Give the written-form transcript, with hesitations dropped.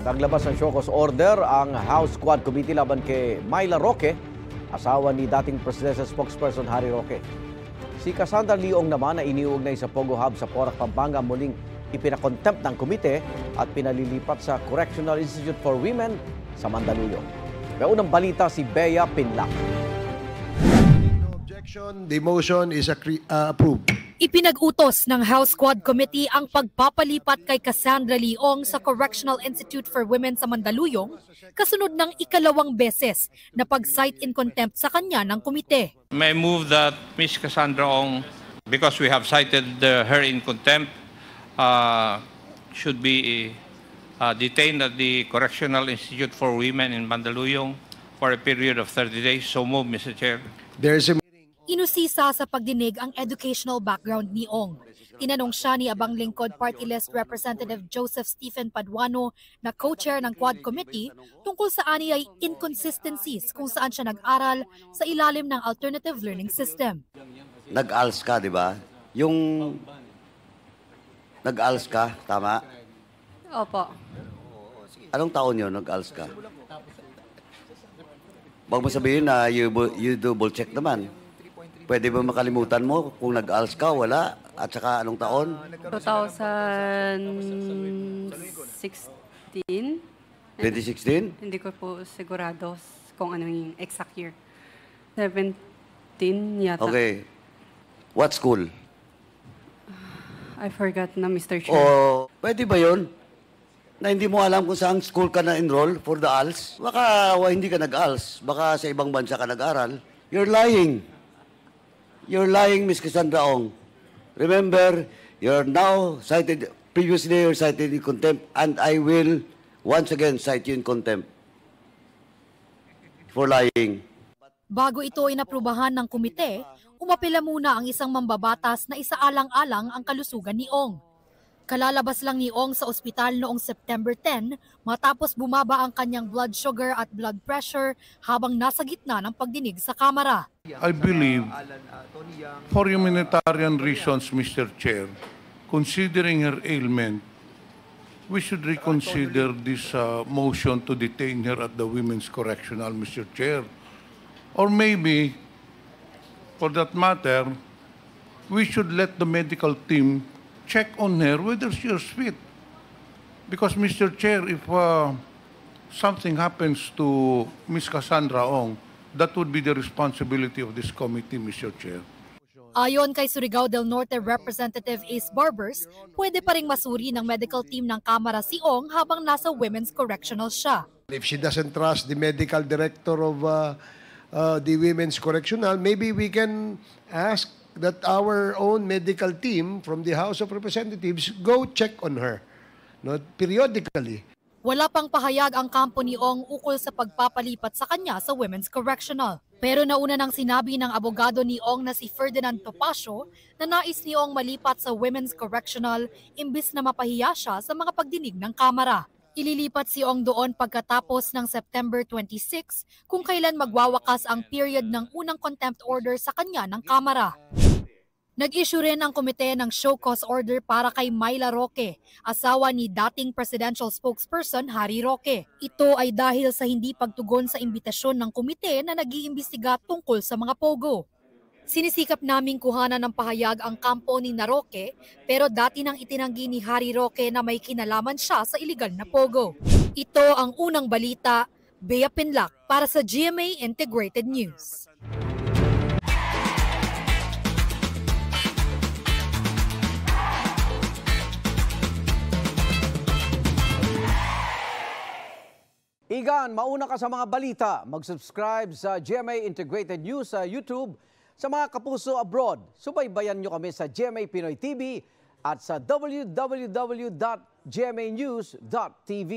Naglabas ng show cause order ang House Quad Committee laban kay Myla Roque, asawa ni dating presidential spokesperson Harry Roque. Si Cassandra Leong naman na iniuugnay sa Pogo Hub sa Porac, Pampanga muling ipinakontempt ng komite at pinalilipat sa Correctional Institute for Women sa Mandaluyong. May unang balita si Bea Pinlac. No objection, the motion is approved. Ipinag-utos ng House Quad Committee ang pagpapalipat kay Cassandra Leong sa Correctional Institute for Women sa Mandaluyong kasunod ng ikalawang beses na pag-cite in contempt sa kanya ng komite. May move that Ms. Cassandra Ong, because we have cited her in contempt, should be detained at the Correctional Institute for Women in Mandaluyong for a period of 30 days. So move, Mr. Chair. There's a Inusisa sa pagdinig ang educational background ni Ong. Tinanong siya ni Abang Lingkod Party List Representative Joseph Stephen Paduano na co-chair ng Quad Committee tungkol sa aniyay inconsistencies kung saan siya nag-aral sa ilalim ng alternative learning system. Nag-ALS ka, di ba? Yung nag-ALS ka, tama? Opo. Anong taon yun, nag-ALS ka? Huwag mo sabihin na you double check naman. Pwede ba makalimutan mo kung nag-ALS ka, wala? At saka anong taon? 2016. 2016? Hindi ko po sigurado kung ano yung exact year. 17 yata. Okay. What school? I forgot na, Mr. Chair. O pwede ba yun? Na hindi mo alam kung saan school ka na-enroll for the ALS? Baka hindi ka nag-ALS. Baka sa ibang bansa ka nag-aral. You're lying. You're lying, Ms. Cassandra Ong. Remember, you're now cited, previously you're cited in contempt, and I will once again cite you in contempt for lying. Bago ito inaprubahan ng komite, umapela muna ang isang mambabatas na isaalang-alang ang kalusugan ni Ong. Kalalabas lang ni Ong sa ospital noong September 10 matapos bumaba ang kanyang blood sugar at blood pressure habang nasa gitna ng pagdinig sa Kamara. I believe, for humanitarian reasons, Mr. Chair, considering her ailment, we should reconsider this motion to detain her at the Women's Correctional, Mr. Chair. Or maybe, for that matter, we should let the medical team check on her whether she is fit. Because, Mr. Chair, if something happens to Ms. Cassandra Ong, that would be the responsibility of this committee, Mr. Chair. Ayon kay Surigao del Norte Representative Ace Barbers, pwede pa ring masuri ng medical team ng Kamara si Ong habang nasa Women's Correctional siya. If she doesn't trust the medical director of the Women's Correctional, maybe we can ask that our own medical team from the House of Representatives go check on her, periodically. Wala pang pahayag ang kampo ni Ong ukol sa pagpapalipat sa kanya sa Women's Correctional. Pero nauna nang sinabi ng abogado ni Ong na si Ferdinand Topacio na nais ni Ong malipat sa Women's Correctional imbis na mapahiya siya sa mga pagdinig ng Kamara. Ililipat si Ong doon pagkatapos ng September 26 kung kailan magwawakas ang period ng unang contempt order sa kanya ng Kamara. Nag-issue rin ang komite ng show cause order para kay Myla Roque, asawa ni dating presidential spokesperson Harry Roque. Ito ay dahil sa hindi pagtugon sa imbitasyon ng komite na nag-iimbestiga tungkol sa mga pogo. Sinisikap naming kuhanan ng pahayag ang kampo ni Roque, pero dati nang itinanggi ni Harry Roque na may kinalaman siya sa iligal na pogo. Ito ang unang balita, Bea Pinlac para sa GMA Integrated News. Igan, mauna ka sa mga balita. Mag-subscribe sa GMA Integrated News sa YouTube. Sa mga kapuso abroad, subaybayan nyo kami sa GMA Pinoy TV at sa www.gmanews.tv.